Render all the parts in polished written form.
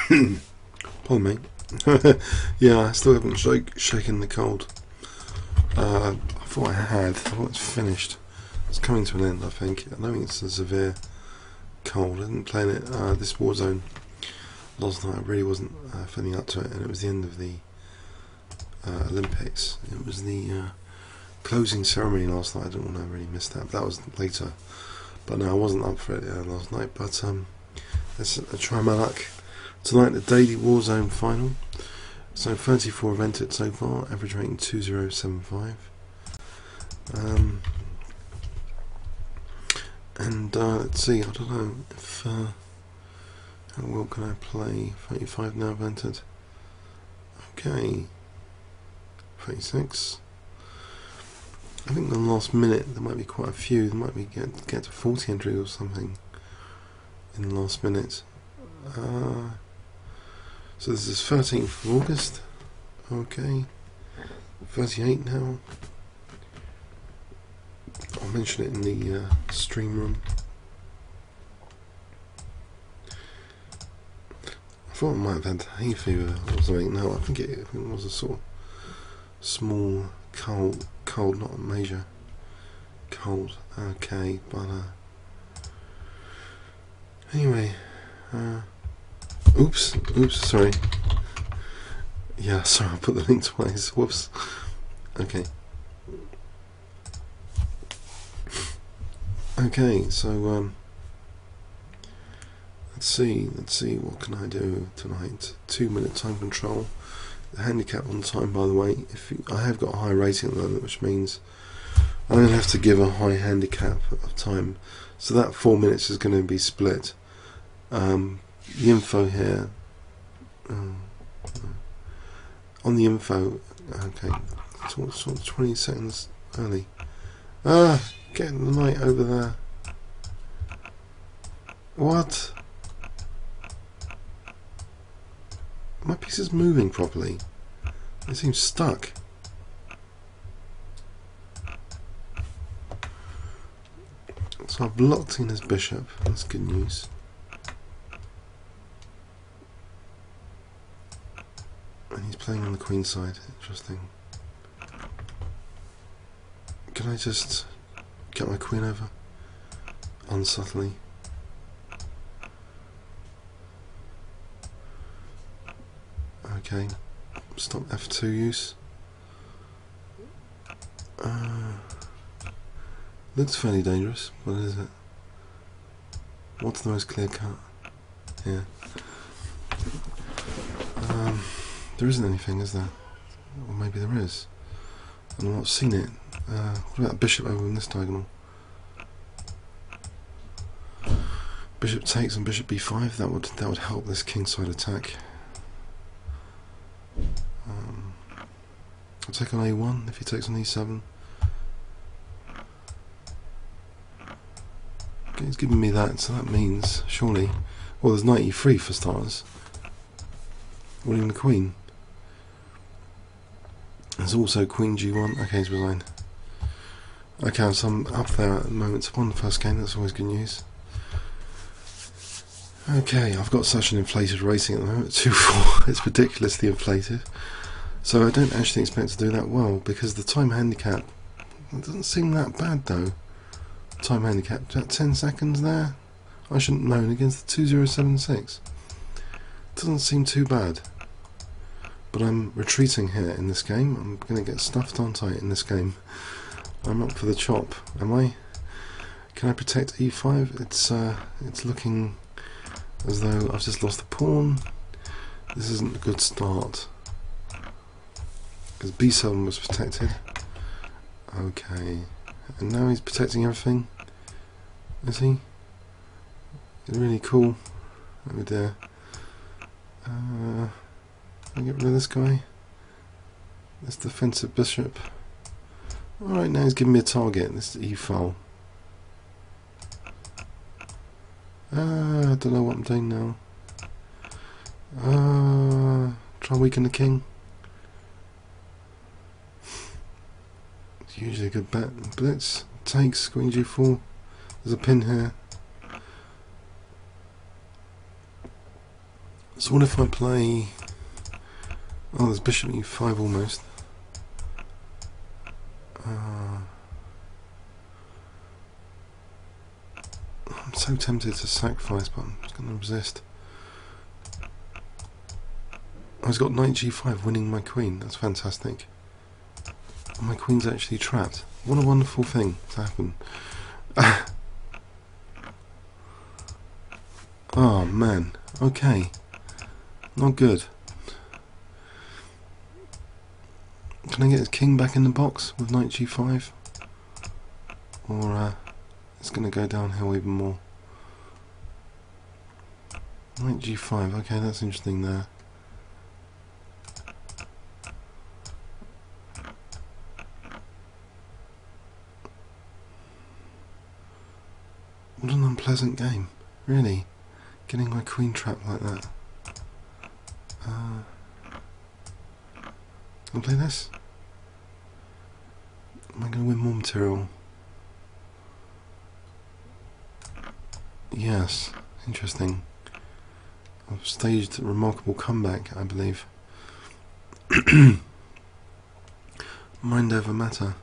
Pardon me. Yeah, I still haven't shaken the cold. I thought I had. I thought it's finished. It's coming to an end, I think. I don't think it's a severe cold. I didn't play in it this Warzone last night. I really wasn't feeling up to it, and it was the end of the Olympics. It was the closing ceremony last night. I don't want to really miss that. But that was later. But no, I wasn't up for it last night. But let's try my luck tonight. The daily Warzone final. So 34 have entered so far. Average rating 2075. And let's see. I don't know if how well can I play. 35 now have entered. Okay. 36. I think in the last minute there might be quite a few. There might be get to 40 entries or something in the last minute. So this is 13th of August. Okay. 38 now. I'll mention it in the stream room. I thought I might have had hay fever or something. No, I think it was a sort of small cold, not a major cold. Okay, but anyway, oops, sorry. Yeah, sorry, I put the link twice. Whoops. Okay. Okay, so let's see what can I do tonight. 2-minute time control. The handicap on time, by the way, I have got a high rating at the moment, which means I'm going to have to give a high handicap of time. So that 4 minutes is going to be split. The info here, on the info, okay, sort of 20 seconds early. Getting the night over there. What? My piece is moving properly. It seems stuck. So I've blocked in his bishop. That's good news. And he's playing on the queen side. Interesting. Can I just get my queen over unsubtly? Okay, stop F2 use. Looks fairly dangerous. What is it? What's the most clear cut? Yeah. There isn't anything, is there? Or maybe there is. And I've not seen it. What about bishop over in this diagonal? Bishop takes and bishop b5. That would help this kingside attack. I'll take on a1 if he takes on e7. Okay, he's giving me that, so that means surely. Well, there's knight e3 for starters. Winning the queen. There's also queen g1. Okay, he's resigned. Okay, so I'm up there at the moment. I won the first game. That's always good news. Okay, I've got such an inflated rating at the moment, 2-4. It's ridiculously inflated. So I don't actually expect to do that well, because the time handicap, it doesn't seem that bad though. Time handicap, that 10 seconds there? I shouldn't have known against the 2076. Doesn't seem too bad. But I'm retreating here in this game. I'm going to get stuffed, aren't I, in this game? I'm up for the chop, am I? Can I protect e5? It's looking as though I've just lost the pawn. This isn't a good start. Because b7 was protected. Okay. And now he's protecting everything. Is he? He's really cool. Oh dear. I'll get rid of this guy. This defensive bishop. Alright, now he's giving me a target. This is e-file. I don't know what I'm doing now. Try weaken the king. It's usually a good bet. Blitz takes queen g4. There's a pin here. So what if I play... Oh, there's bishop e5 almost. I'm so tempted to sacrifice, but I'm just going to resist. I've got knight g5 winning my queen. That's fantastic. And my queen's actually trapped. What a wonderful thing to happen. Oh man, okay. Not good. Can I get his king back in the box with knight g5? Or it's going to go downhill even more. Knight g5, okay, that's interesting there. What an unpleasant game, really. Getting my queen trapped like that. Can I play this? Am I going to win more material? Yes, interesting. I've staged a remarkable comeback, I believe. Mind over matter.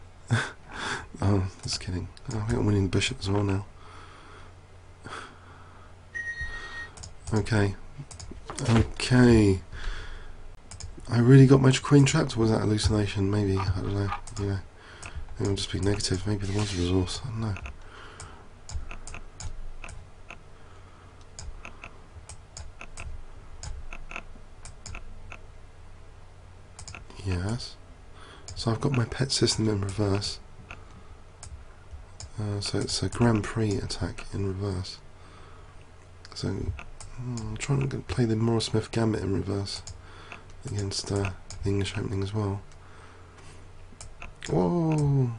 Oh, just kidding. I think I'm winning the bishop as well now. Okay. Okay. I really got my queen trapped, or was that hallucination? Maybe, I don't know. You know, maybe I'm just being negative. Maybe there was a resource. I don't know. Yes. So I've got my pet system in reverse. So it's a Grand Prix attack in reverse. So I'm trying to play the Morris Smith Gambit in reverse against the English opening as well. Whoa!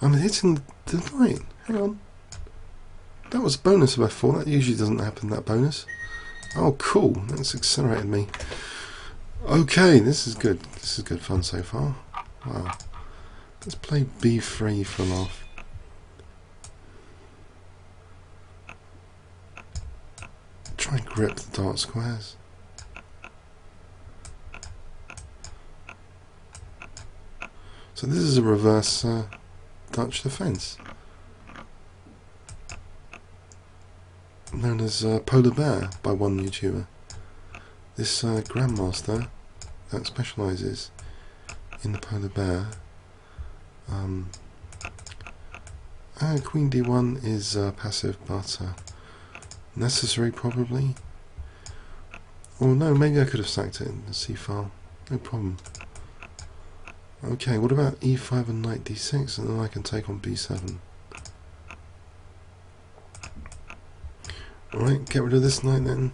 I'm hitting the knight. Hang on. That was a bonus of F4. That usually doesn't happen, that bonus. Oh, cool. That's accelerated me. Okay, this is good. This is good fun so far. Wow. Let's play B3 for a laugh. Try and grip the dark squares. So this is a reverse Dutch defence, known as Polar Bear by one YouTuber. This Grandmaster that specialises in the Polar Bear. Queen D1 is passive, but necessary probably. Or no, maybe I could have sacked it in the C file. No problem. Okay, what about E5 and knight D6, and then I can take on B7. Alright, get rid of this knight then.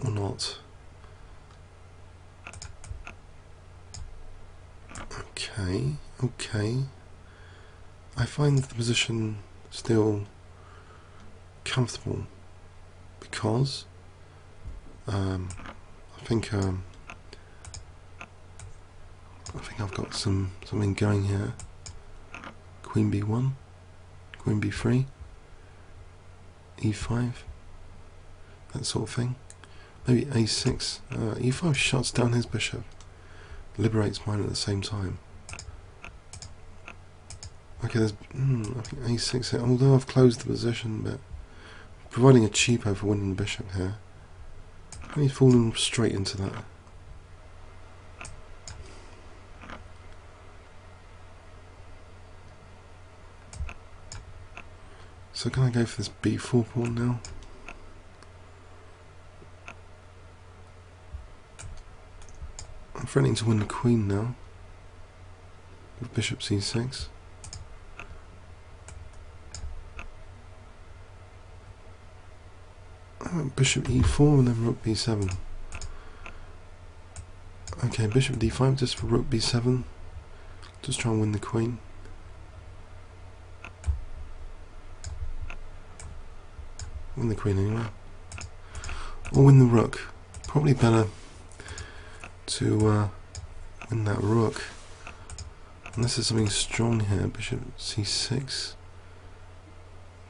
Or not. Okay, okay. I find the position still comfortable because I think I've got something going here. Queen B1, Queen B3, E5, that sort of thing. Maybe A6. E5 shuts down his bishop, liberates mine at the same time. Okay, there's I think A6 here. Although I've closed the position, but providing a cheapo for winning the bishop here. And he's fallen straight into that. So can I go for this B4 pawn now? I'm threatening to win the queen now with bishop C6. Bishop E4 and then rook B7. Okay, bishop D5 just for rook B7. Just try and win the queen. Win the queen anyway. Or win the rook. Probably better to win that rook Unless there's something strong here. Bishop c6.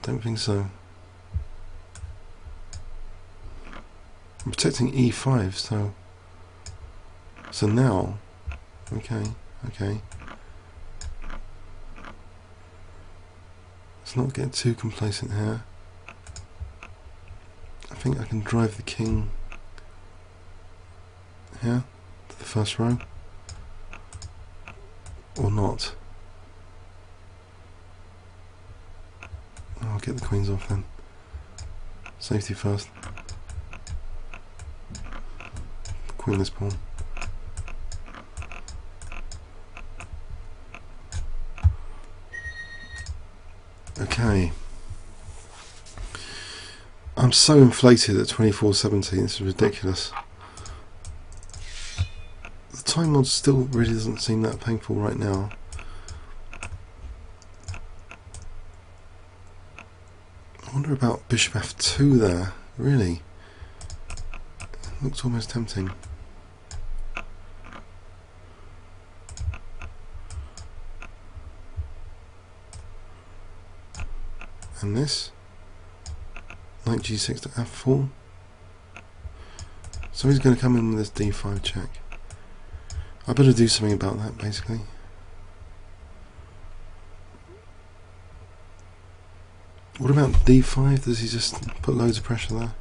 Don't think so. I'm protecting e5, so now, okay. Let's not get too complacent here. I think I can drive the king here to the first row, or not. I'll get the queens off then. Safety first. Queenless pawn. Okay. I'm so inflated at 24:17. This is ridiculous. The time mod still really doesn't seem that painful right now. I wonder about bishop f2 there. Really? Looks almost tempting. And this, knight g6 to f4. So he's going to come in with this d5 check. I better do something about that, basically. What about d5? Does he just put loads of pressure there?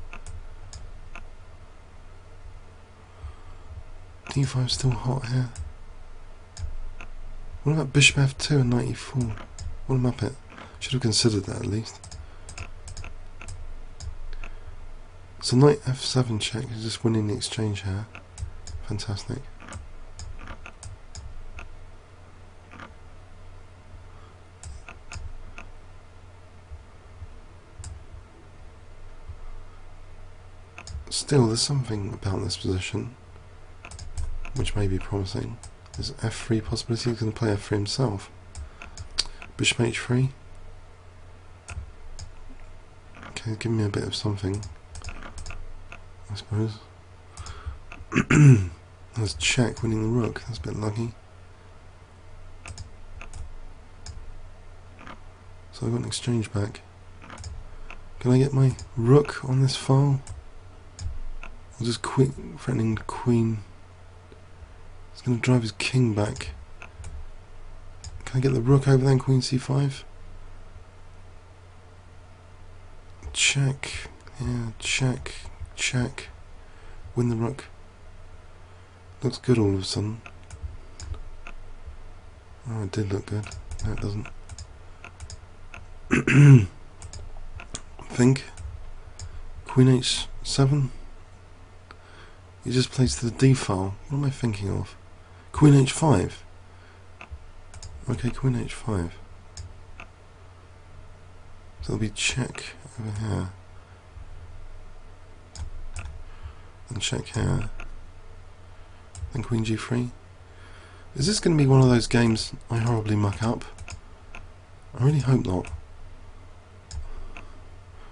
d5 still hot here. What about bishop f2 and knight e4? What a muppet. Should have considered that at least. So knight f7 check is just winning the exchange here. Fantastic. Still, there's something about this position which may be promising. There's an f3 possibility. He's going to play f3 himself. Bishop h3. Okay, give me a bit of something, I suppose. There's check winning the rook. That's a bit lucky. So I've got an exchange back. Can I get my rook on this file? I'll just threatening the queen. He's going to drive his king back. Can I get the rook over then, queen c5? Check, yeah, check, check. Win the rook. Looks good all of a sudden. Oh, it did look good. No, it doesn't. I think queen h7. He just plays to the d file. What am I thinking of? Queen h5. Okay, queen h5. So there'll be check over here. And check here. And queen g3. Is this going to be one of those games I horribly muck up? I really hope not.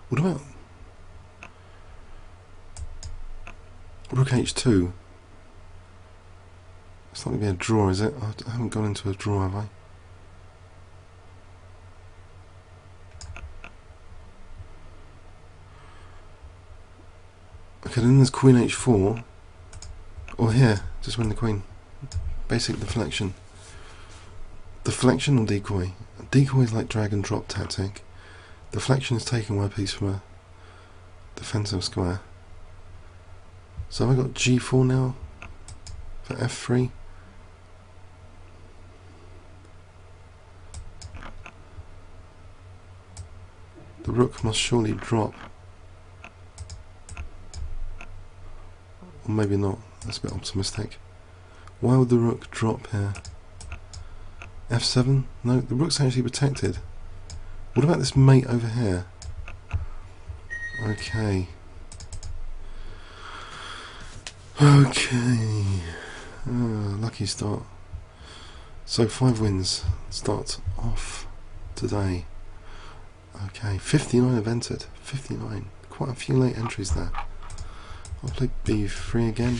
What about rook h2? It's not going to be a draw, is it? I haven't gone into a draw, have I? Okay, then there's queen h4. Or here, just win the queen. Basic deflection. Deflection or decoy? Decoy is like drag and drop tactic. Deflection is taking away a piece from a defensive square. So have I got g4 now for f3? The rook must surely drop. Or maybe not, that's a bit optimistic. Why would the rook drop here? f7? No, the rook's actually protected. What about this mate over here? Okay. Okay. Lucky start. So 5 wins start off today. Okay, 59 have entered. 59. Quite a few late entries there. I'll play b3 again.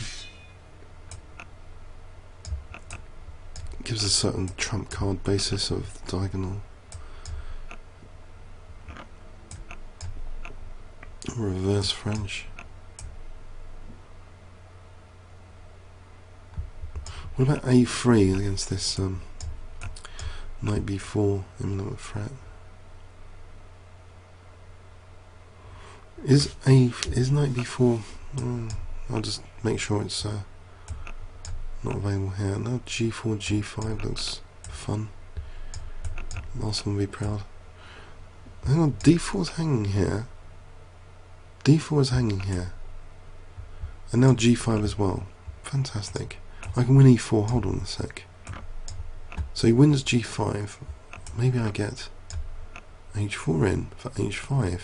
gives a certain trump card basis of the diagonal. Reverse French. What about a3 against this knight b4 imminent threat? Is knight b4? I'll just make sure it's not available here. Now g4 g5 looks fun. Last one will be proud. Hang on, d4 is hanging here. d4 is hanging here, and now g5 as well. Fantastic. I can win e4. Hold on a sec. So he wins g5. Maybe I get h4 in for h5.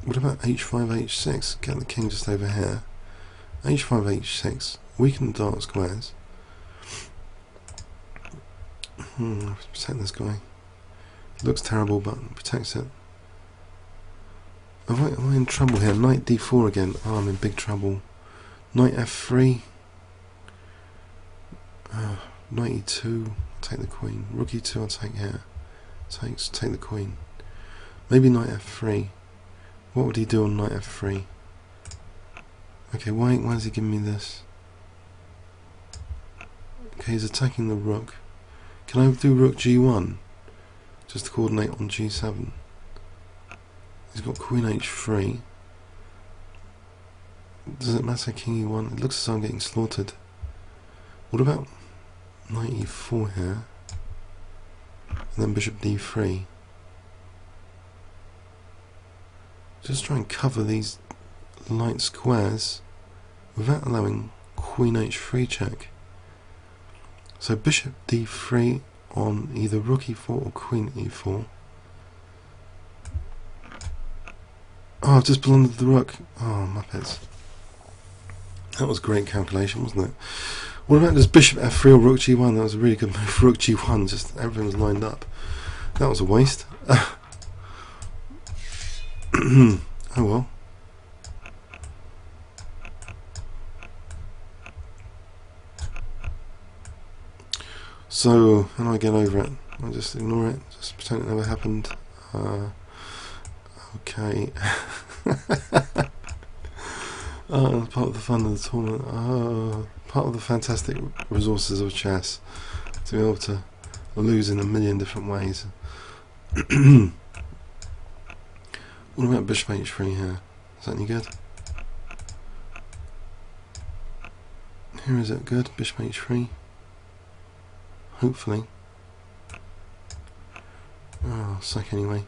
What about h5 h6? Get the king just over here. h5 h6. Weaken the dark squares. Protect this guy. Looks terrible, but protects it. Am I in trouble here? Knight d4 again. Oh, I'm in big trouble. Knight f3. Knight e2. I'll take the queen. Rook e2. I'll take here. Take the queen. Maybe knight f3. What would he do on knight f3? Okay, why is he giving me this? Okay, he's attacking the rook. Can I do rook g1? Just to coordinate on g7. He's got queen h3. Does it matter king e1? It looks as though I'm getting slaughtered. What about knight e4 here? And then bishop d3. Just try and cover these light squares without allowing queen h3 check. So bishop d3 on either rook e4 or queen e4. Oh, I've just blundered the rook. Oh, muppets. That was great calculation, wasn't it? What about this bishop f3 or rook g1? That was a really good move. Rook g1, just everything was lined up. That was a waste. Oh well. So, how do I get over it? I just ignore it, just pretend it never happened. Okay. Oh, part of the fun of the tournament. Part of the fantastic resources of chess. To be able to lose in a million different ways. What about bishop h3 here? Is that any good? Here, is it good? Bishop h3? Hopefully. Oh, suck anyway.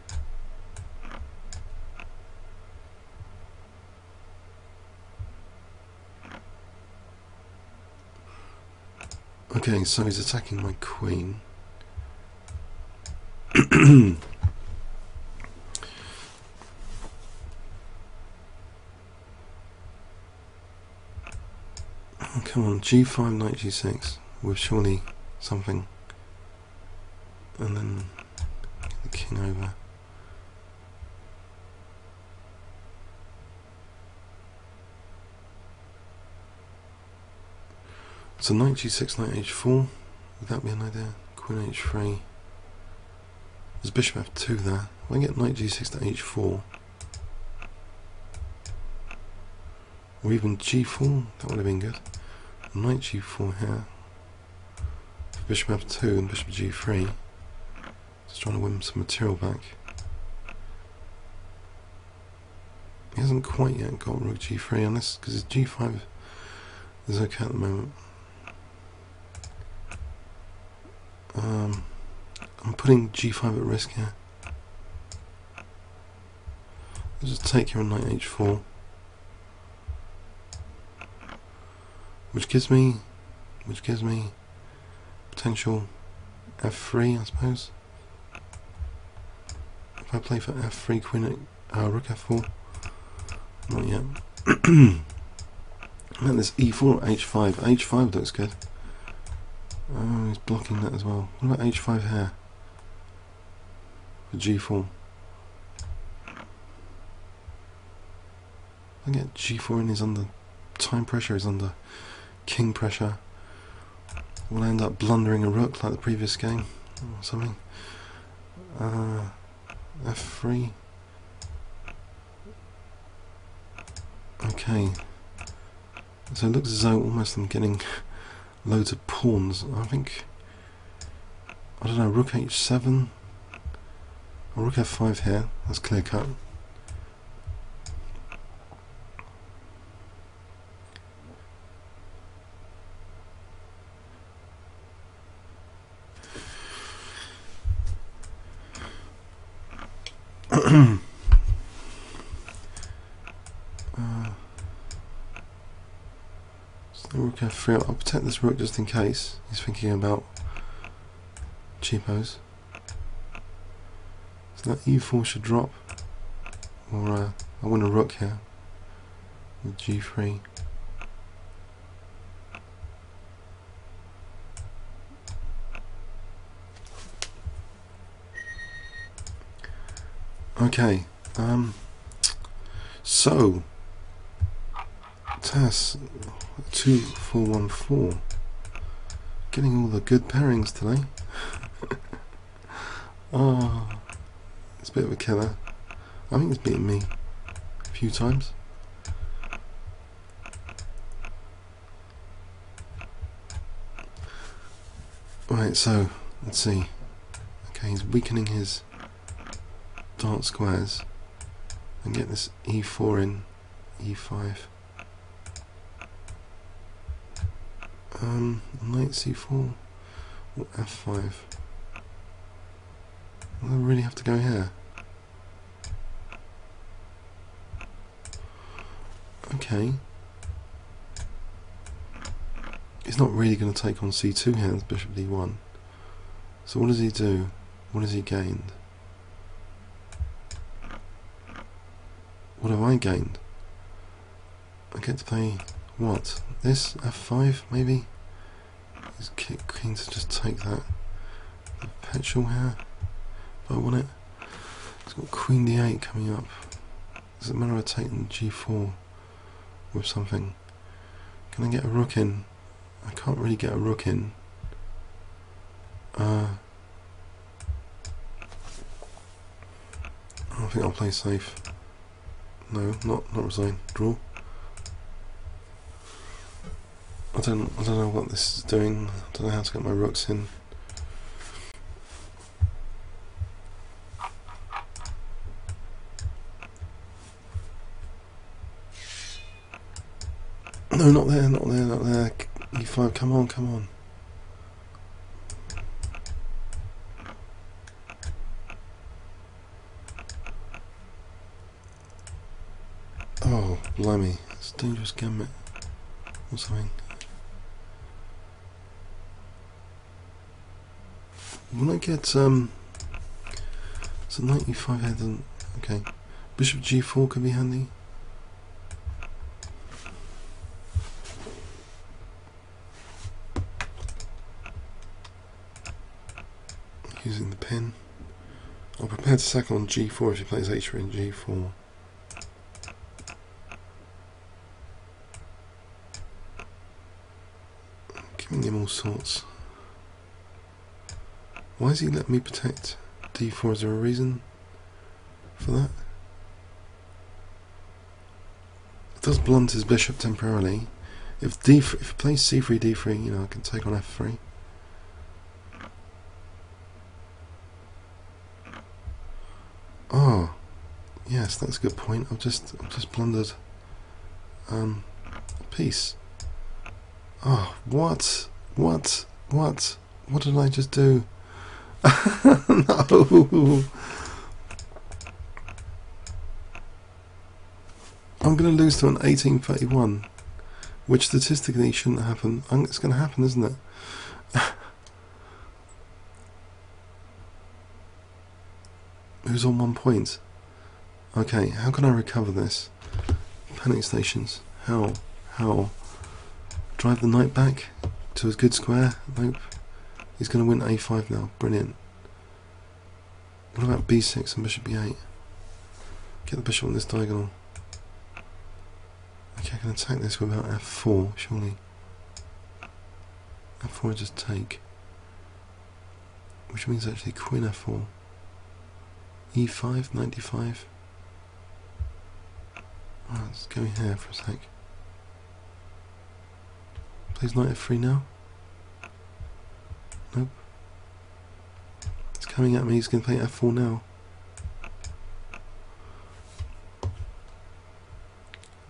Okay, so he's attacking my queen. Oh, come on, g5, knight g6 with surely something, and then get the king over. So knight g6, knight h4, would that be an idea? Queen h3. There's bishop f2 there. If I get knight g6 to h4, or even g4, that would have been good. Knight g4 here. Bishop f2 and bishop g3. Just trying to win some material back. He hasn't quite yet got rook g3 on this, because his g5 is okay at the moment. I'm putting g5 at risk here. I'll just take here on knight h4, which gives me potential f3, I suppose. If I play for f3, queen rook f4, not yet. And this e4, h5. h5 looks good. Oh, he's blocking that as well. What about h5 here? For g4. If I get g4 in, he's under time pressure, he's under king pressure. We'll end up blundering a rook like the previous game or something. F3. Okay. So it looks as though almost I'm getting loads of pawns. I think, I don't know, rook h7 or rook f5 here. That's clear cut. Rook f3. I'll protect this rook just in case he's thinking about cheapos. So that e4 should drop, or I win a rook here with g3. Okay, so TAS 2414, getting all the good pairings today. Oh, it's a bit of a killer. I think it's beaten me a few times. Right, so let's see. Okay, he's weakening his dark squares and get this e4 in, e5. Knight c4 or f5. I really have to go here. Okay. He's not really going to take on c2 here, it's bishop d1. So what does he do? What has he gained? What have I gained? I get to play what? This? f5 maybe? He's keen to just take that. The perpetual here. If I want it. He's got queen d8 coming up. Does it matter if I take g4 with something? Can I get a rook in? I can't really get a rook in. I think I'll play safe. No, not resign. Draw. I don't know what this is doing. I don't know how to get my rooks in. No, not there, not there, not there. E5, come on, come on. Oh, blimey. It's a dangerous gambit. Or something. When I get, so knight e5 here doesn't, okay. Bishop g4 could be handy. Using the pin. I'll prepare to sack on g4 if he plays h3 and g4. Giving him all sorts. Why is he letting me protect d4? Is there a reason for that? It does blunt his bishop temporarily. If he plays c3, d3, you know, I can take on f3. Oh, yes, that's a good point. I've just blundered a piece. Oh, what did I just do? No. I'm going to lose to an 1831, which statistically shouldn't happen. It's going to happen, isn't it? Who's on 1 point? Okay, how can I recover this? Panic stations. How? Drive the knight back to a good square? Nope. He's going to win a5 now. Brilliant. What about b6 and bishop b8? Get the bishop on this diagonal. Okay. I can attack this without f4, surely. f4 I just take. Which means actually queen f4. e5, 95. Alright, let's go here for a sec. Plays knight f3 now. Nope. It's coming at me, he's going to play f4 now.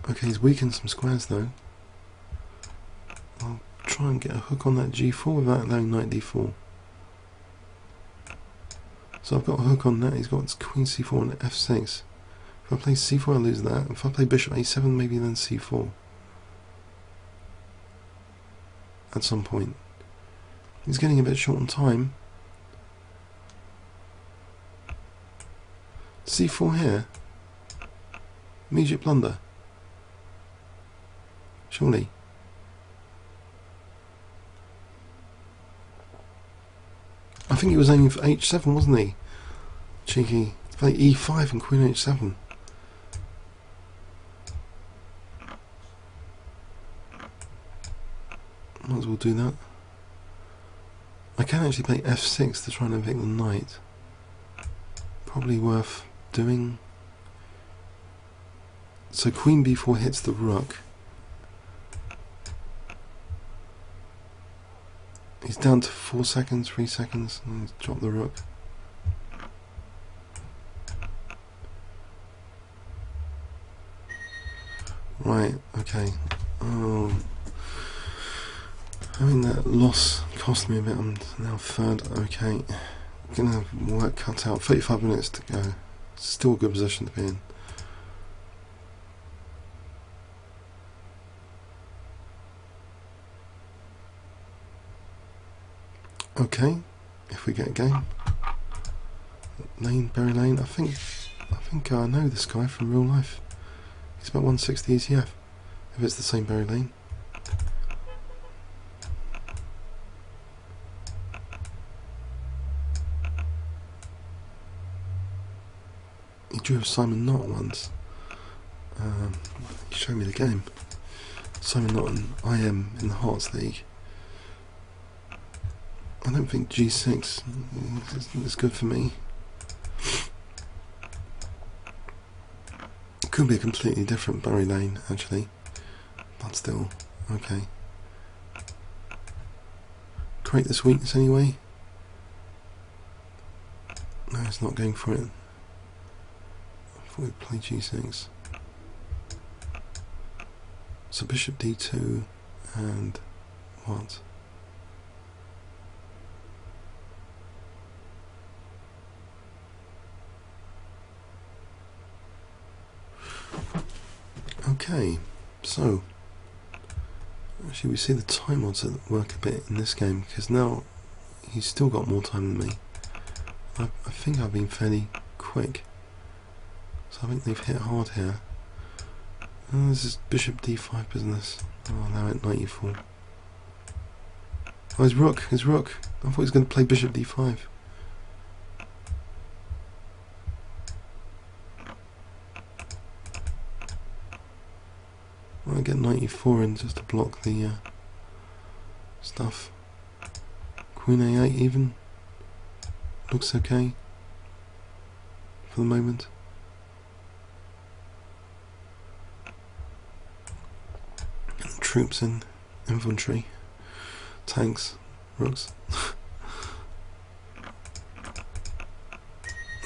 Okay, he's weakened some squares though. I'll try and get a hook on that g4 without allowing knight d4. So I've got a hook on that, he's got queen c4 and f6. If I play c4 I lose that. If I play bishop a7 maybe then c4. At some point. He's getting a bit short on time. c4 here. Immediate blunder. Surely. I think he was aiming for h7, wasn't he? Cheeky. To play e5 and queen h7. Might as well do that. I can actually play f6 to try and evict the knight. Probably worth doing. So queen b4 hits the rook. He's down to 4 seconds, 3 seconds, and he's dropped the rook. Right, okay. I mean that loss cost me a bit. I'm now third. Okay, gonna have work cut out. 35 minutes to go. Still a good position to be in. Okay, if we get a game. Lane, Berry Lane. I think I know this guy from real life. He's about 160 ETF. If it's the same Berry Lane. He drew Simon Knott once. He showed me the game. Simon Knott and IM in the Hearts League. I don't think G6 is good for me. It could be a completely different Berry Lane actually, but still, okay. Create this weakness anyway. No, it's not going for it. I thought we'd play G6. So bishop D2 and what? Okay, so actually we see the time odds at work a bit in this game because now he's still got more time than me. I think I've been fairly quick, so I think they've hit hard here. This is bishop d5 business. Oh, now at 94. Oh, his rook. I thought he was going to play bishop d5. I get 94 in just to block the stuff. Queen a8 even. Looks okay for the moment. Troops in, infantry, tanks, rooks.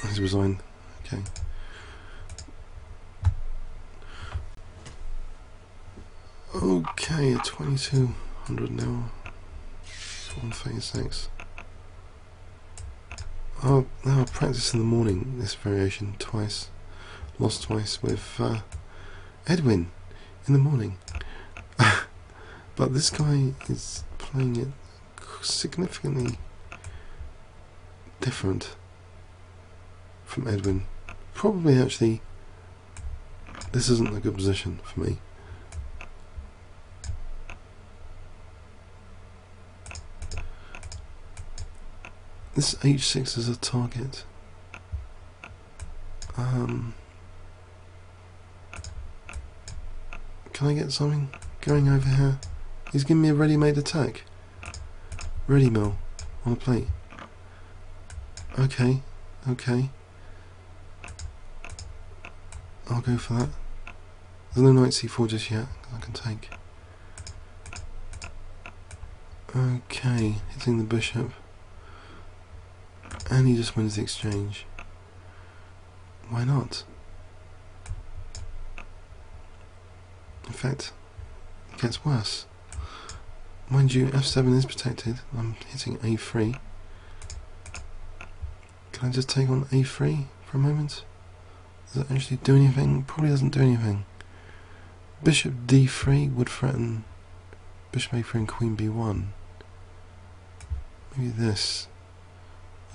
He's resigned. Okay. Okay, 2200 now. 136. Oh, now I practiced in the morning this variation twice. Lost twice with Edwin in the morning. But this guy is playing it significantly different from Edwin. Probably actually this isn't a good position for me. This h6 is a target. Can I get something going over here? He's giving me a ready-made attack. Ready mill on a plate. Okay, okay. I'll go for that. There's no knight c4 just yet. I can take. Okay, hitting the bishop. And he just wins the exchange. Why not? In fact, it gets worse. Mind you, f7 is protected. I'm hitting a3. Can I just take on a3 for a moment? Does it actually do anything? Probably doesn't do anything. Bishop d3 would threaten bishop a3 and queen b1. Maybe this.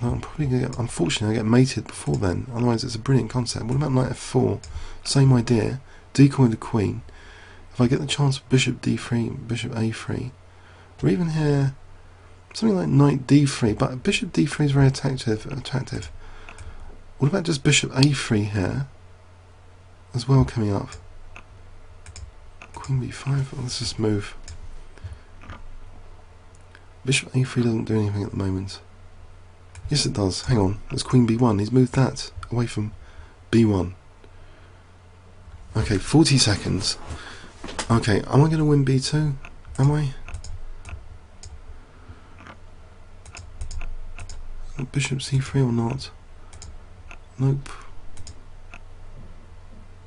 I'm probably going to get, unfortunately I get mated before then, otherwise it's a brilliant concept. What about knight f4? Same idea, decoy the queen. If I get the chance of bishop d3, bishop a3, or even here, something like knight d3, but bishop d3 is very attractive. What about just bishop a3 here, as well coming up? Queen b5, let's just move. Bishop a3 doesn't do anything at the moment. Yes it does, hang on, there's queen b1, he's moved that away from b1. Okay, 40 seconds. Okay, am I going to win b2? Am I? Bishop c3 or not? Nope.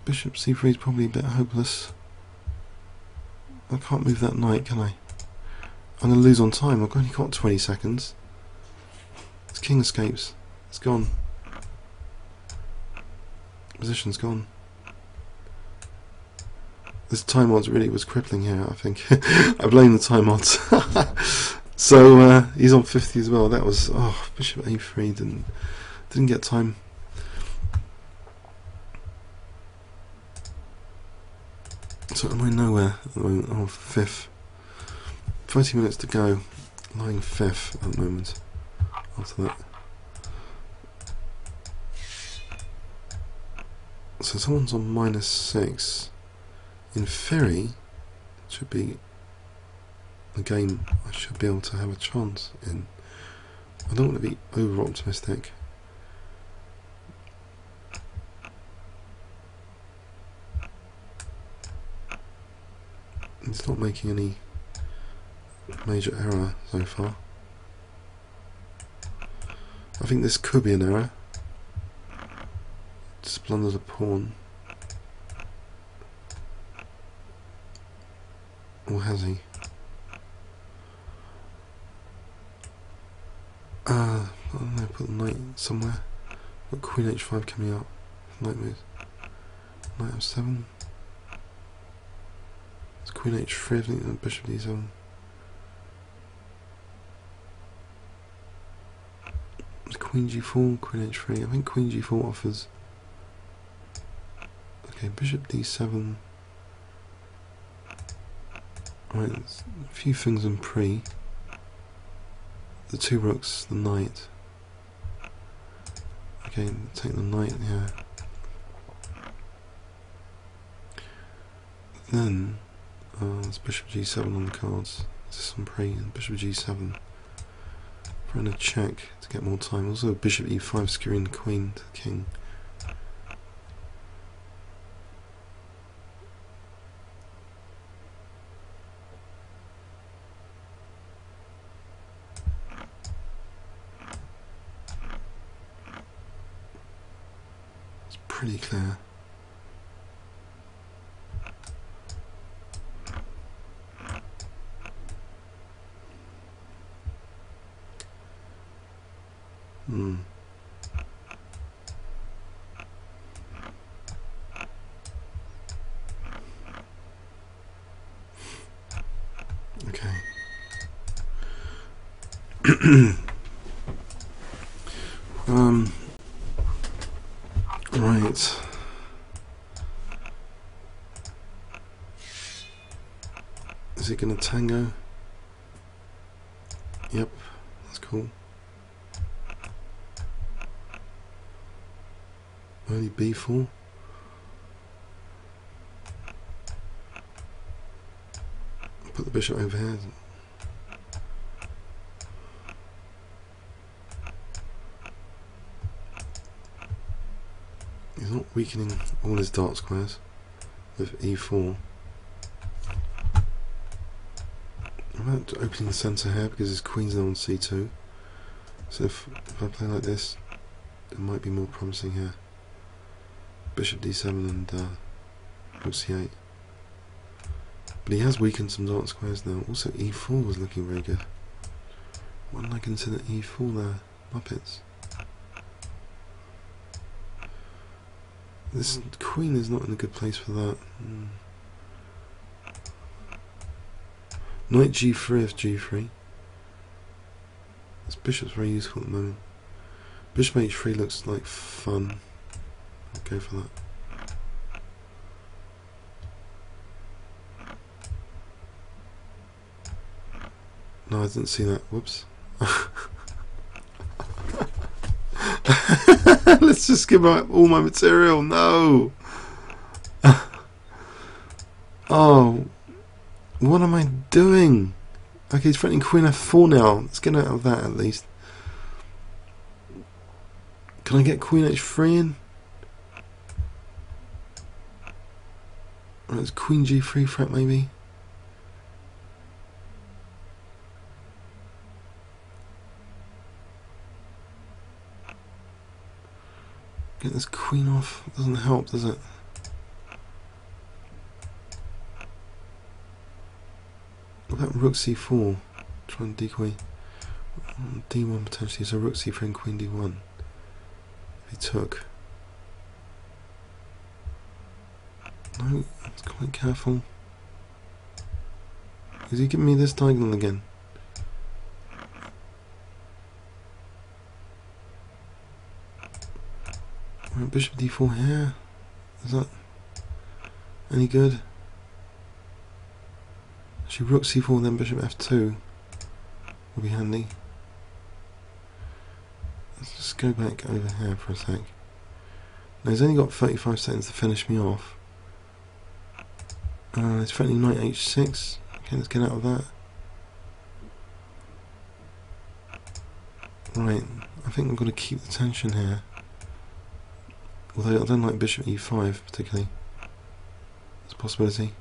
Bishop c3 is probably a bit hopeless. I can't move that knight, can I? I'm going to lose on time, I've only got 20 seconds. His king escapes. It's gone. Position's gone. This time odds really was crippling here, I think. I blame the time odds. So he's on 50 as well. That was bishop a3 didn't get time. So am I nowhere at the moment? Oh, fifth. 20 minutes to go. Lying fifth at the moment. After that. So someone's on -6. In theory, it should be a game I should be able to have a chance in. I don't want to be over optimistic. It's not making any major error so far. I think this could be an error. Just blundered a pawn. Or has he? I don't know, put the knight somewhere. Got queen h5 coming up. Knight moves. Knight f7. It's queen h3, I think, and bishop d7. Queen g4, queen h3. I think queen g4 offers. Okay, bishop d7. Right, there's a few things in pre. The two rooks, the knight. Okay, take the knight here. Then, there's bishop g7 on the cards. This is some pre, and bishop g7. Trying to check to get more time. Also, bishop e5 skewing the queen to the king. It's pretty clear. Okay. Right. Is it gonna tango? Yep, that's cool. Early b4. bishop over here. He's not weakening all his dark squares with e4. I'm about opening the centre here because his queen's now on c2. So if I play like this, it might be more promising here. Bishop d7 and rook c8. But he has weakened some dark squares now. Also e4 was looking very good. Why didn't I consider e4 there? Muppets. This queen is not in a good place for that. Knight g3 if g3. This bishop's very useful at the moment. Bishop h3 looks like fun. I'll go for that. No, I didn't see that. Whoops. Let's just give up all my material. No. Oh, what am I doing? Okay, he's threatening queen f4 now. Let's get out of that at least. Can I get queen h3 in? Right, it's queen g3 threat maybe. Get this queen off. It doesn't help, does it? What about rook c4? Try and decoy d1 potentially. So rook c3 and queen d1. If he took. No, it's quite careful. Is he giving me this diagonal again? Right, bishop d4 here. Is that any good? Actually, rook c4 then bishop f2 will be handy. Let's just go back over here for a sec. Now he's only got 35 seconds to finish me off. He's threatening knight h6. Okay, let's get out of that. Right, I think I've got to keep the tension here. Although I don't like bishop e5 particularly. It's a possibility.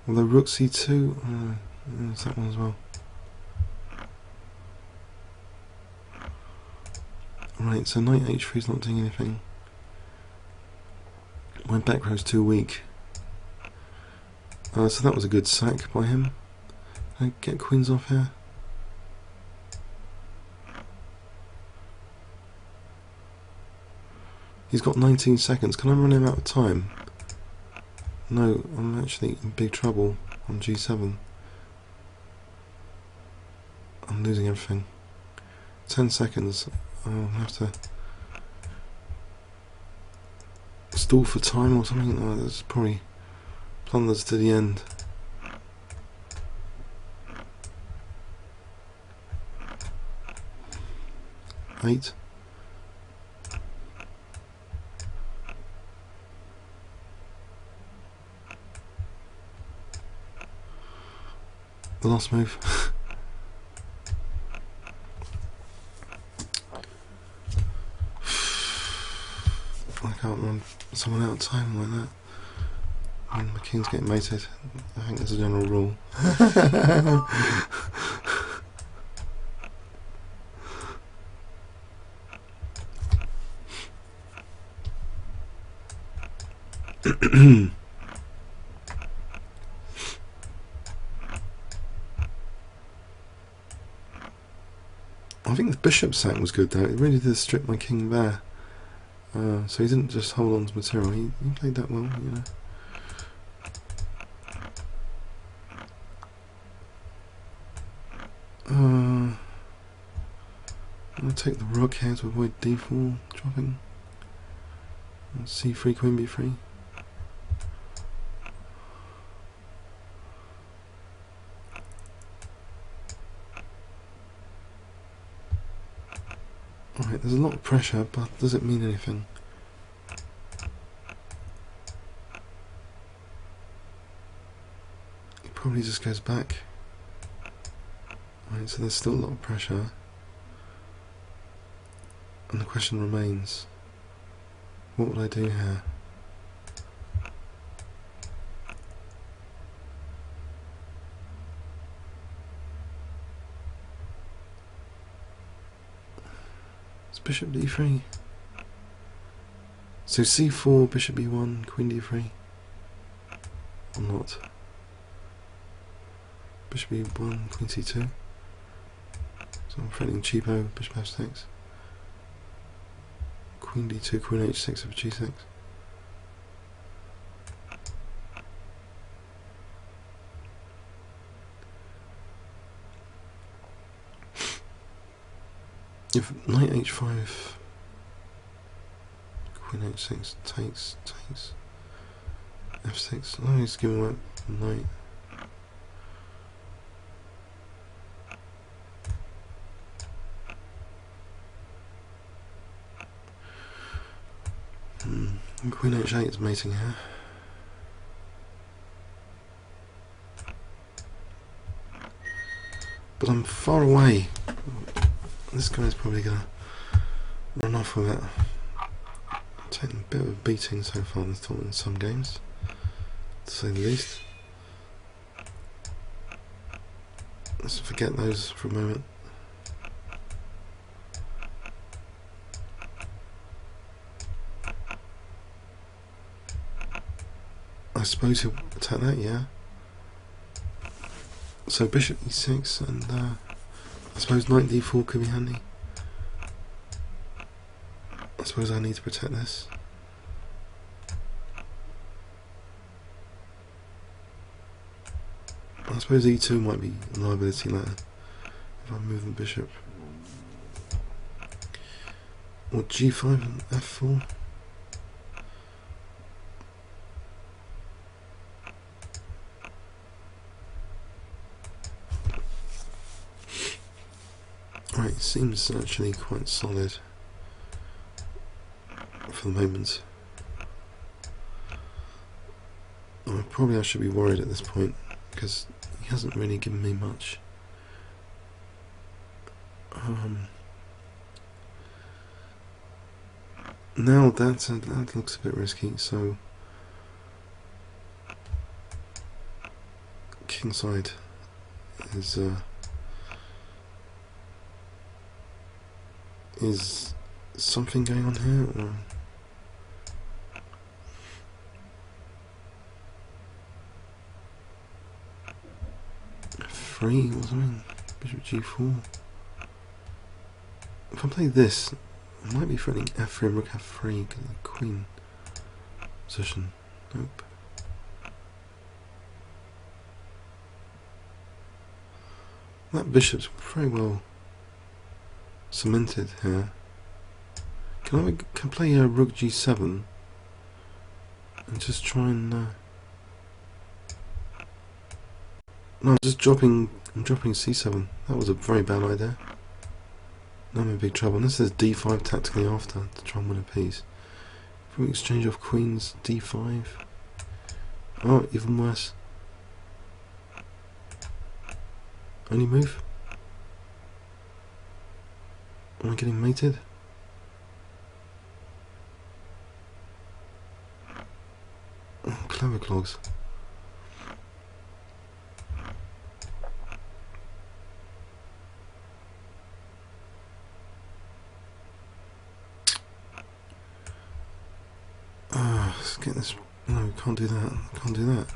Although rook c2, there's that one as well. Right, so knight h3 is not doing anything. My back row's too weak. So that was a good sack by him. Can I get queens off here? He's got 19 seconds. Can I run him out of time? No, I'm actually in big trouble on g7. I'm losing everything. 10 seconds. I'll have to stall for time or something. Oh, that's probably plunders to the end. Eight. The last move. I can't run someone out of time like that. When my king's getting mated. I think there's a general rule. I think the bishop sack was good though. It really did strip my king bare. So he didn't just hold on to material. He played that well, you know. I'll take the rook here to avoid d4 dropping. And c3, queen b3. Alright, there's a lot of pressure, but does it mean anything? He probably just goes back. Right, so there's still a lot of pressure. And the question remains, what would I do here? It's bishop d3. So c4, bishop e1, queen d3. Or not? Bishop e1, queen c2. So I'm threatening cheapo, bishop f6. Queen d2, queen h6 over g6. If knight h5, queen h6 takes, f6, oh he's giving away knight. Queen h8 is mating here. But I'm far away. This guy's probably gonna run off with it. Taking a bit of a beating so far in this tournament in some games, to say the least. Let's forget those for a moment. I suppose he'll attack that, yeah. So bishop e6 and I suppose knight d4 could be handy. I suppose I need to protect this. I suppose e2 might be a liability later if I move the bishop. Or g5 and f4. Right, it seems actually quite solid for the moment. Probably I should be worried at this point because he hasn't really given me much. Now that looks a bit risky, so kingside is something going on here, or f3 or something? Bishop g4. If I play this, I might be threatening f3 and rook f3 because of the queen position. Nope. That bishop's very well cemented here. Can I play rook g7 and just try and no, I'm dropping c7. That was a very bad idea. Now I'm in big trouble. And this is d5 tactically after to try and win a piece. If we exchange off queens, d5. Oh, even worse. Only move. Am I getting mated? Oh, clever clogs. Let's get this. No, we can't do that. Can't do that.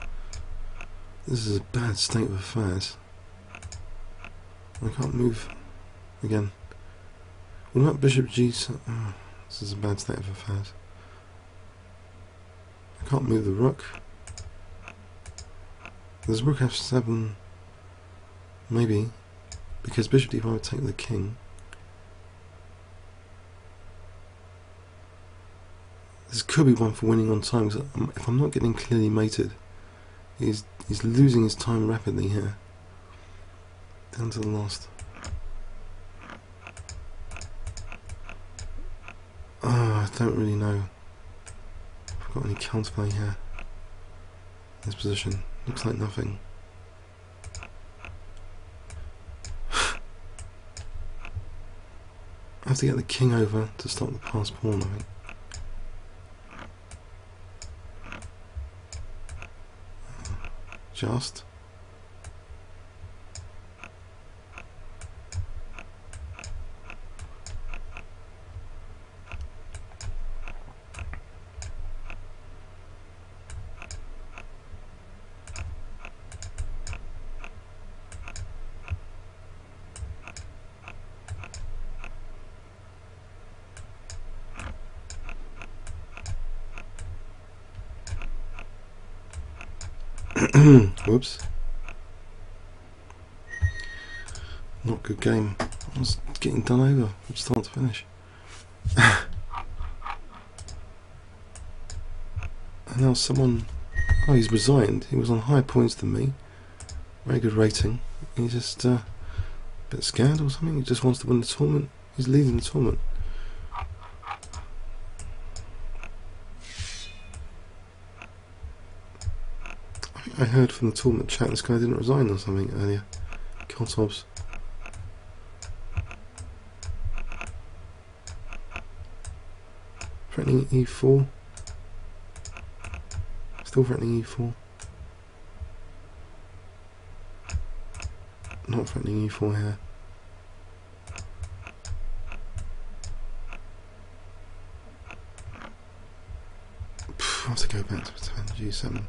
This is a bad state of affairs. I can't move again. What about bishop g7? Oh, this is a bad state of affairs. I can't move the rook. There's rook f7, maybe, because bishop d5 would take the king. This could be one for winning on time, because if I'm not getting clearly mated, he's losing his time rapidly here. Down to the last. I don't really know if I've got any counterplay here. This position looks like nothing. I have to get the king over to stop the passed pawn, I think. Just. Whoops. Not good game. I was getting done over from start to finish. And now someone... Oh, he's resigned. He was on higher points than me. Very good rating. He's just a bit scared or something. He just wants to win the tournament. He's leading the tournament. I heard from the tournament chat this guy didn't resign or something earlier. Kotobs. Threatening e4. Still threatening e4. Not threatening e4 here. I have to go back to pretend g7.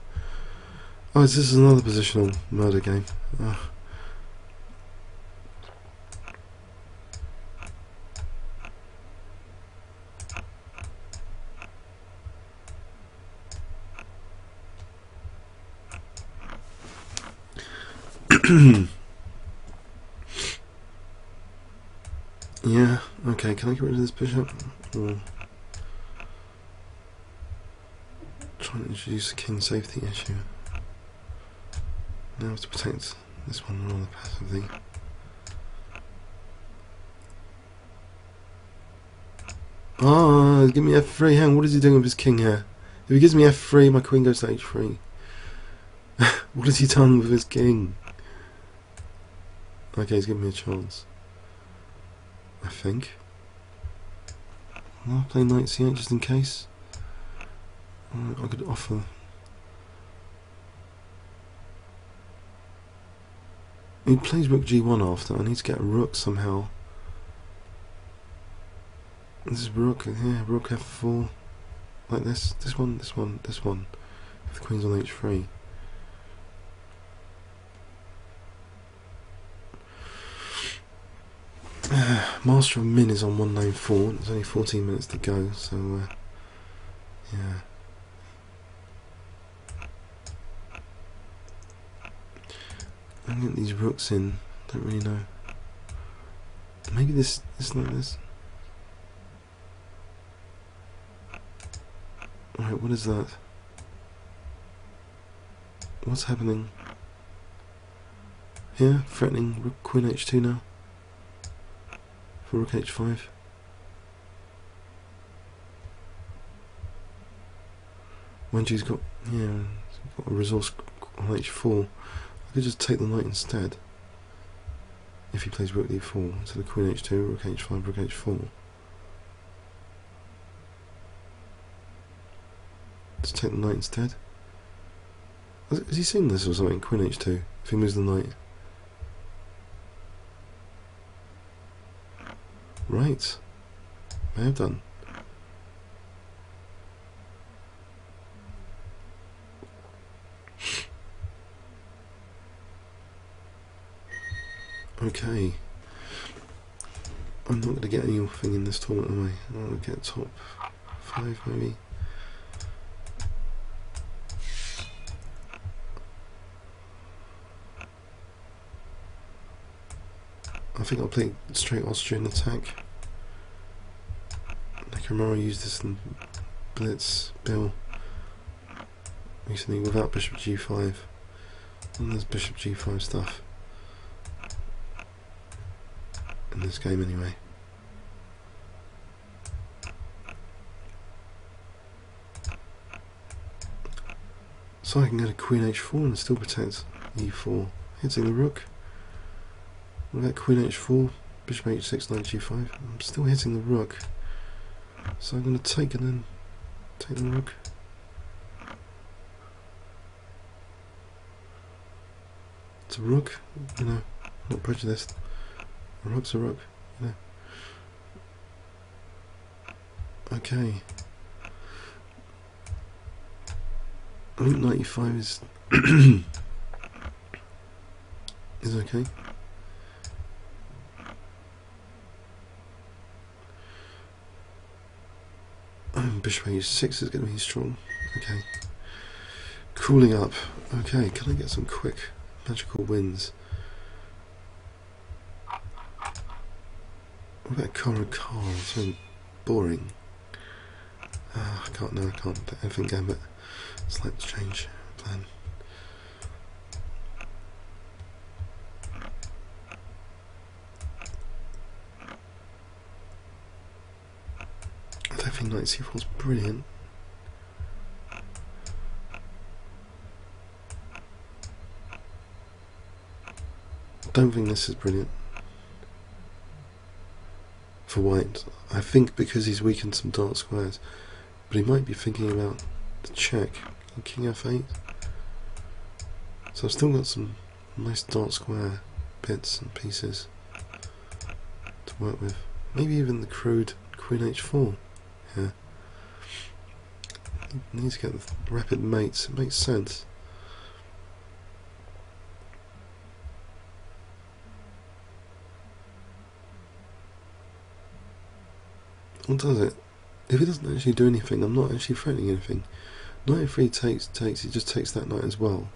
Oh, this is another positional murder game. Ugh. Yeah, okay, can I get rid of this bishop? Or try and introduce a king safety issue. Now I have to protect this one rather passively. Ah, give me f3. Hang on, what is he doing with his king here? If he gives me f3, my queen goes to h3. What has he done with his king? Okay, he's giving me a chance. I think. I'll play knight c8 just in case. I could offer... He plays rook g1 after. I need to get a rook somehow. This is rook here, rook f4. Like this. This one, this one, this one. If the queen's on h3. Master of Min is on 194. There's only 14 minutes to go, so yeah. I'm getting these rooks in. Don't really know. Maybe this like this. Alright, what is that? What's happening? Here, threatening rook queen h2 now. For rook h5. Wenji's got, yeah, got a resource on h4. I could just take the knight instead. If he plays rook d4, so the queen h2, rook h5, rook h4. Just take the knight instead. Has he seen this or something? Queen h2, if he moves the knight. Right. May have done. Okay. I'm not going to get anything in this tournament, am I? I'm going to get top 5 maybe. I think I'll play straight Austrian attack. Nakamura used this in Blitz Bill recently without bishop g5. And there's bishop g5 stuff in this game anyway. So I can go to queen h4 and still protect e4. Hitting the rook. What about queen h4, bishop h6, knight g5. I'm still hitting the rook, so I'm going to take and then take the rook. It's a rook, you know, not prejudiced. A rook's a rook, you know. Okay. I think 95 is is okay. Bishop h6 is going to be strong. Okay. Cooling up. Okay, can I get some quick magical wins? What about Cara Carl? It's very boring. I can't, no, I can't. Everything gambit. Slight change plan. I don't think knight c4 is brilliant. I don't think this is brilliant for white. I think because he's weakened some dark squares, but he might be thinking about the check on king f8. So I've still got some nice dark square bits and pieces to work with. Maybe even the crude queen h4 here. Need to get the rapid mates. It makes sense. What does it? If it doesn't actually do anything, I'm not actually threatening anything. Knight f3 takes, it just takes that knight as well.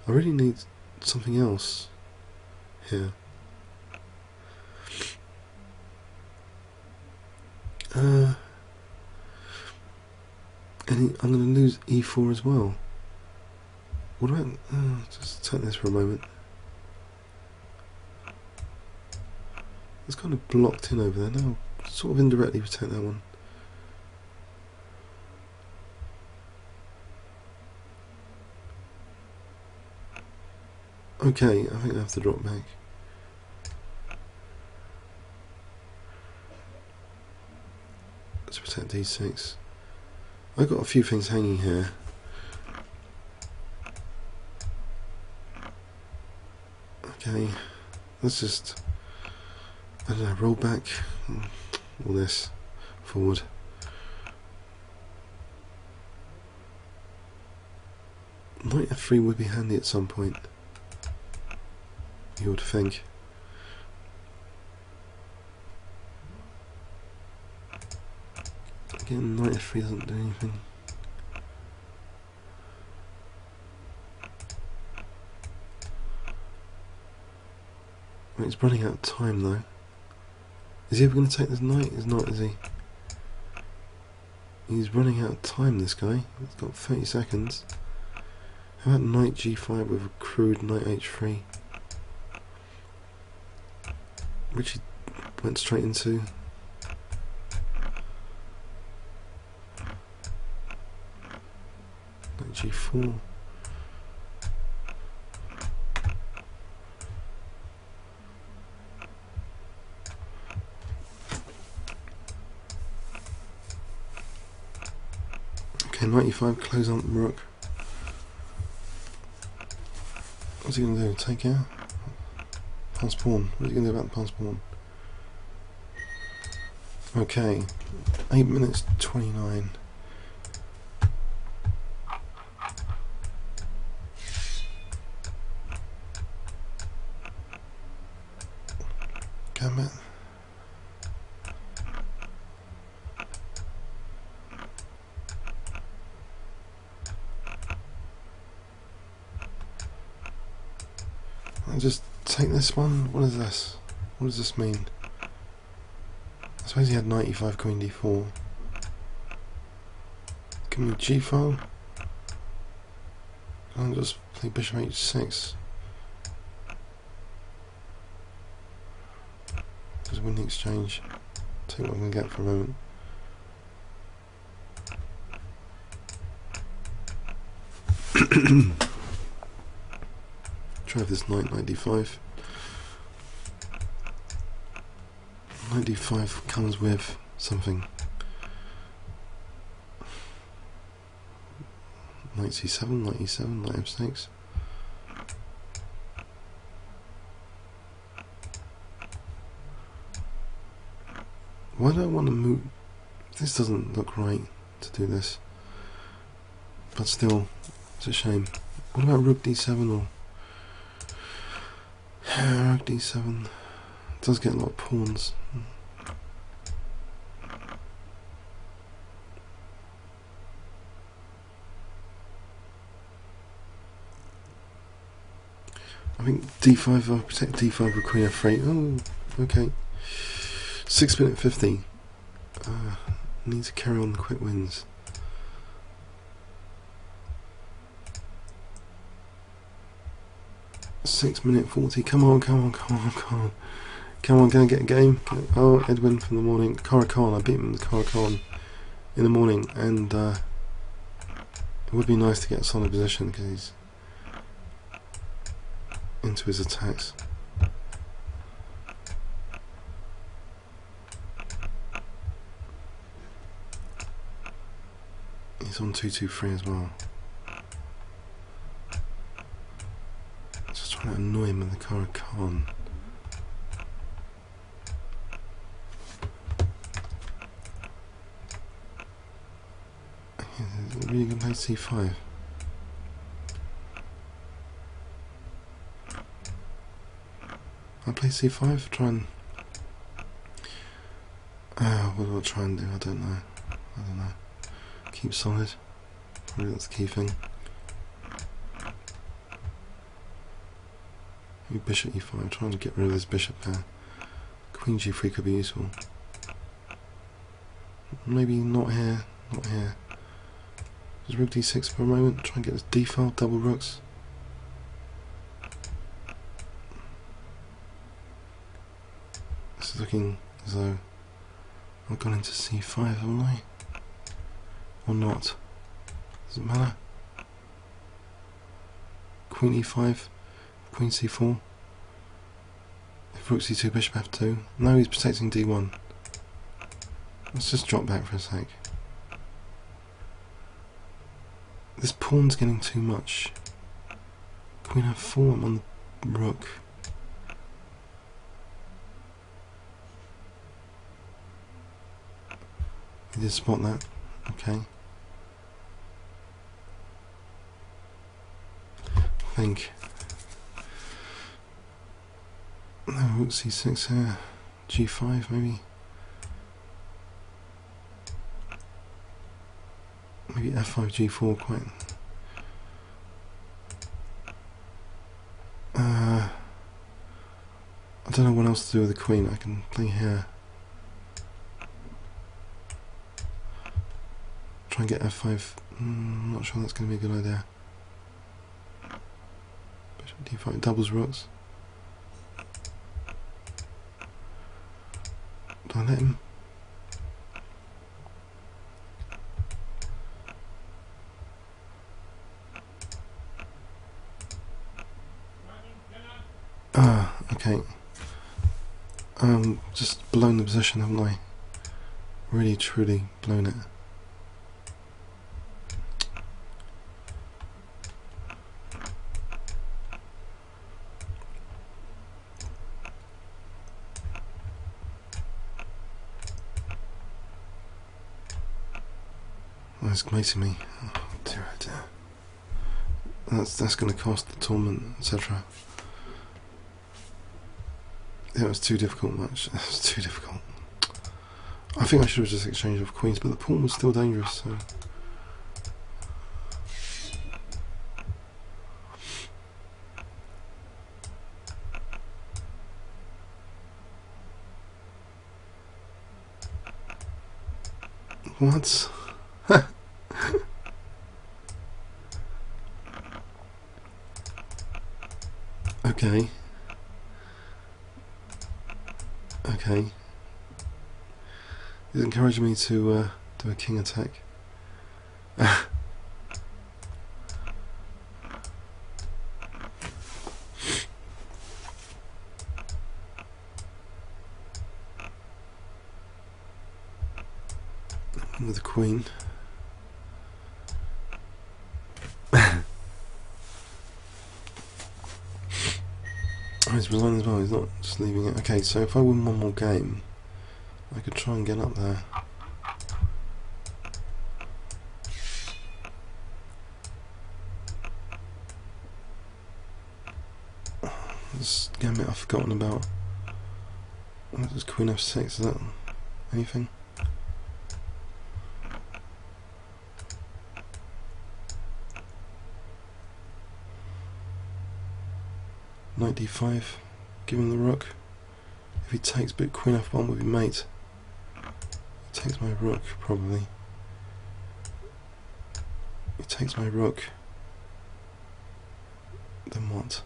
I really need something else here. And I'm going to lose e4 as well. What about... just take this for a moment. It's kind of blocked in over there. Now sort of indirectly protect that one. Okay, I think I have to drop back. Let's protect d6. I've got a few things hanging here. Okay, let's just, I don't know, roll back all this forward. Knight f3 would be handy at some point, you would think. Again, knight f3 doesn't do anything. Well, he's running out of time though. Is he ever going to take this knight? He's not, is he? He's running out of time, this guy. He's got 30 seconds. How about knight g5 with a crude knight h3? Which he went straight into. Knight g4. Okay, 95, close on the rook. What's he going to do? Take out? Pass pawn. What are you going to do about the pass pawn? Okay, 8 minutes 29. Gambit. I'll just take this one. What is this? What does this mean? I suppose he had 95 queen d4. Can we g4? I'll just play bishop h6. Just win the exchange. Take what I'm going to get for a moment. Try this knight d5. Knight d5 comes with something. Knight c7, knight e7, knight f6. Why do I want to move? This doesn't look right to do this. But still, it's a shame. What about rook d7 or... rook d7. It does get a lot of pawns. I think d5, I'll protect d5 with queen f8. Oh, okay. 6 minute 50. Need to carry on the quick wins. Six minute 40. Come on, come on, come on, come on. Come on, can I get a game? Oh, Edwin from the morning. Caracan, I beat him with Caracan in the morning, and it would be nice to get a solid position because he's into his attacks. He's on 2-2-3 as well. Just trying to annoy him with the Caracan. Really good play c5. I play c5, try and... what do I try and do? I don't know. Keep solid. Probably that's the key thing. Maybe bishop e5, trying to get rid of this bishop there. Queen g3 could be useful. Maybe not here, not here. Just rook d6 for a moment, try and get this d-file, double rooks. This is looking as though I've gone into c5, haven't I? Or not? Does it matter? Queen e5, queen c4. If rook c2, bishop f2. No, he's protecting d1. Let's just drop back for a sec. This pawn's getting too much. Queen f4, I'm on the rook. You did spot that. Okay. I think. No, rook c6 here. g5 maybe. Maybe f5, g4 quite. I don't know what else to do with the queen. I can play here. Try and get f5. I'm not sure that's going to be a good idea. Bishop d5 doubles rooks. Do I let him? Okay. Just blown the position, haven't I? Really, truly blown it. That's mating me. Oh dear, oh dear. That's going to cost the tournament, etc. It was too difficult much. It was too difficult. I think I should have just exchanged off queens, but the pawn was still dangerous, so... What? Okay. Okay. He's encouraging me to do a king attack. with the queen. Oh, he's resigning as well, he's not just leaving it. Okay, so if I win one more game, I could try and get up there. This gambit I've forgotten about. What is queen f6? Is that anything? Knight d5, give him the rook. If he takes, but queen f1 would be mate. He takes my rook, probably. He takes my rook. Then what?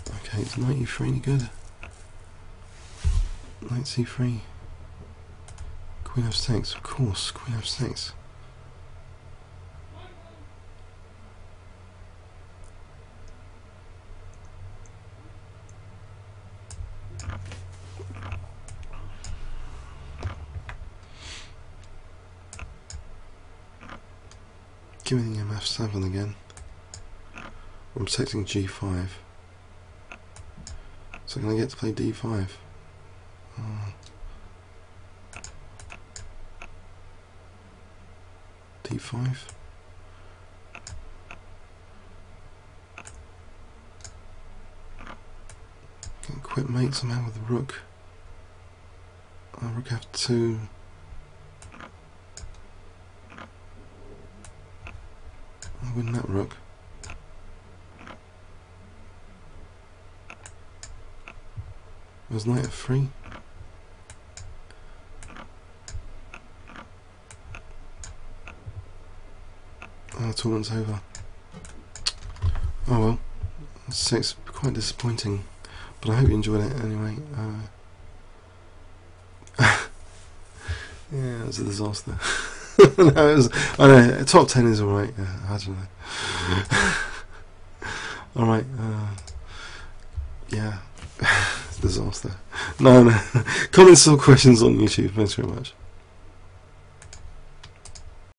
Okay, is knight e3 any good? Knight c3. Queen f6, of course, queen f6. Giving him f7 again. I'm protecting g5. So can I get to play d5? d5? Can quit mate somehow with the rook. Rook f2. I'll win that rook. There's knight f3. Oh, the tournament's over. Oh well, 6, quite disappointing, but I hope you enjoyed it anyway. Yeah, it was a disaster. No, it was, I know, top 10 is alright, I don't know. Alright, yeah, it's a disaster. No, comments or questions on YouTube, thanks very much.